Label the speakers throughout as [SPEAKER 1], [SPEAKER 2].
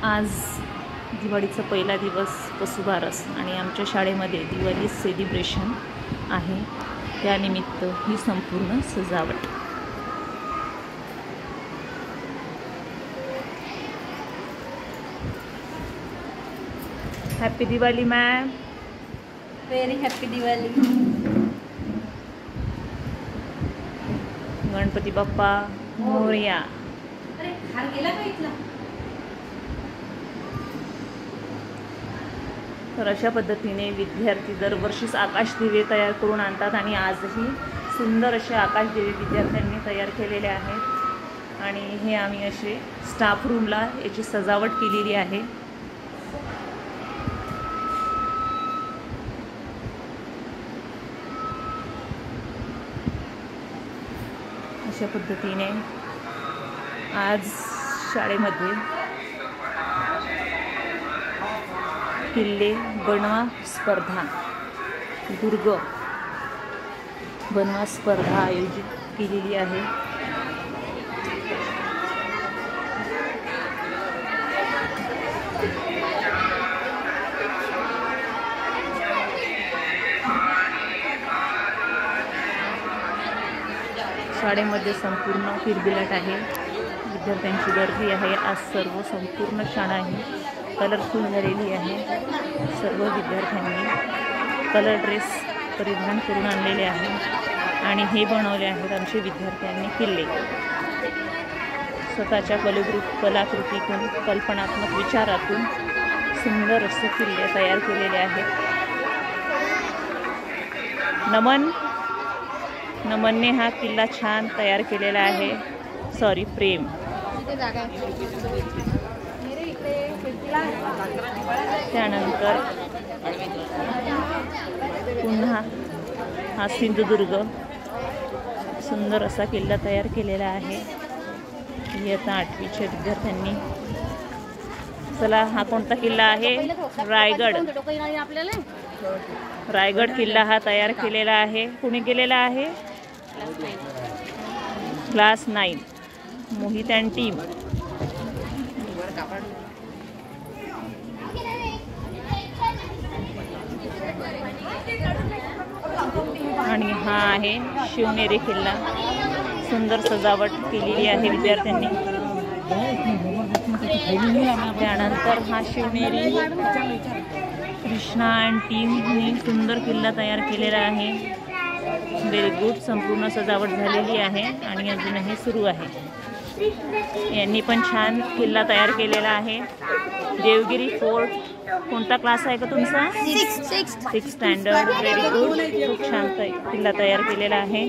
[SPEAKER 1] आज दिवाळीचा पहिला दिवस वसुबारस आणि आमच्या शाळेमध्ये दिवाळी सेलिब्रेशन आहे। त्यानिमित्त ही संपूर्ण सजावट। Happy Diwali ma'am.
[SPEAKER 2] Very happy Diwali.
[SPEAKER 1] Ganpati Bappa Morya.
[SPEAKER 2] अरे हार गेला का इथला?
[SPEAKER 1] तर अशा पद्धतीने विद्यार्थी दरवर्षीच आकाश दिवे तयार करून आणतात आणि आजही सुंदर असे आकाश दिवे विद्यार्थ्यांनी तयार केलेले आहेत आणि हे आम्ही असे स्टाफ रूमला याची सजावट केलेली आहे। अशा पद्धतीने आज शाळेमध्ये किल्ले बनवा स्पर्धा, दुर्ग बनवा स्पर्धा आयोजित केलेली आहे। शाळेमध्ये संपूर्ण किलबिलाट आहे, विद्यार्थ्यांची गर्दी आहे। आज सर्व संपूर्ण शाळा आहे कलरफुल झालेली आहे। सर्व विद्यार्थ्यांनी कलर ड्रेस परिधान करून आणलेले आहे आणि हे बनवले आहेत आमचे विद्यार्थ्यांनी किल्ले। स्वतःच्या कलाकृतीतून कल्पनात्मक विचारातून सुंदर असे किल्ले तयार केलेले आहेत। नमनने हा किल्ला छान तयार केलेला आहे। सॉरी प्रेम। त्यानंतर पुन्हा हा सिंधुदुर्ग सुंदर असा किल्ला तयार केलेला आहे। इयत्ता 8वीच्या विद्यार्थ्यांनी। चला हा कोणता किल्ला आहे? रायगड। रायगड किल्ला हा तयार केलेला आहे। कुणी केलेला आहे? Class 9 Mohit and team. आणि हा आहे शिवनेरी किल्ला। सुंदर सजावट केलेली आहे विद्यार्थ्यांनी। त्यानंतर हा शिवनेरी कृष्णा अँड टीमने सुंदर किल्ला तयार केलेला आहे। Very good. संपूर्ण सजावट झालेली आहे आणि अजूनही सुरू आहे। यांनी पण छान किल्ला तयार केलेला आहे। देवगिरी फोर्ट। कोणता क्लास आहे का तुमचा? 6th standard. Very good. खूप छान किल्ला तयार केलेला आहे।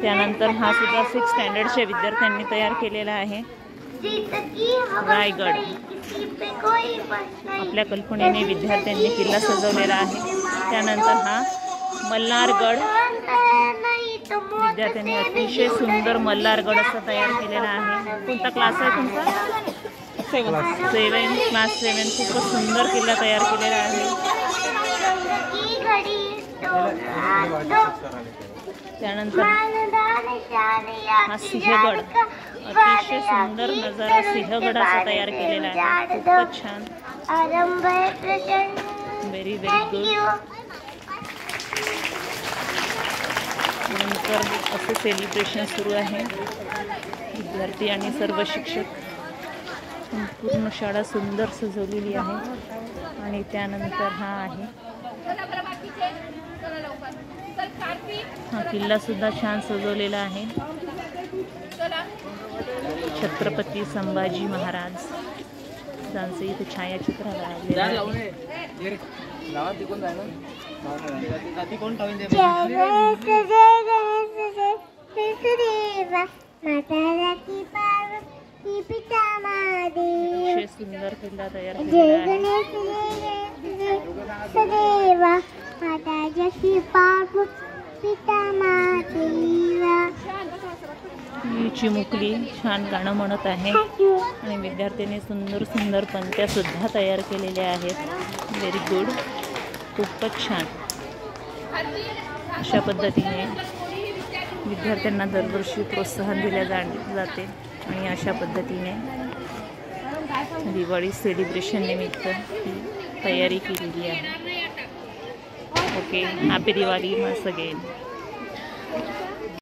[SPEAKER 1] त्यानंतर हा सुद्धा 6th स्टँडर्डच्या विद्यार्थ्यांनी तयार केलेला आहे। रायगड। आपल्या कल्पनेने विद्यार्थ्यांनी किल्ला सजवलेला आहे। त्यानंतर हा मल्हारगड। विद्यार्थ्यांनी अतिशय सुंदर मल्हारगड असा तयार केलेला आहे। कोणता क्लास आहे तुमचा? 7 क्लास 7। खूपच सुंदर किल्ला तयार केलेला आहे। त्यानंतर हा सिंहगड। अतिशय सुंदर नजारा सिंहगडाचा तयार केलेला आहे। खूपच छान। Very good. नंतर असे सेलिब्रेशन सुरू आहे। विद्यार्थी आणि सर्व शिक्षक। संपूर्ण शाळा सुंदर सजवलेली आहे आणि त्यानंतर हा आहे हा किल्ला सुद्धा छान सजवलेला आहे। छत्रपती संभाजी महाराज त्यांचे इथे छायाचित्र लावलेले आहे। सुंदर किल्ला तयार केलेला आहे। चिमुकली छान गाणं म्हणत आहे आणि विद्यार्थ्यांनी सुंदर सुंदर पंक्त्या सुद्धा तयार केलेल्या आहेत। Very good. खूपच छान। अशा पद्धतीने विद्यार्थ्यांना दरवर्षी प्रोत्साहन दिले जाते आणि अशा पद्धतीने दिवाळी सेलिब्रेशन निमित्त ही तयारी केलेली आहे. Okay, happy Diwali once again.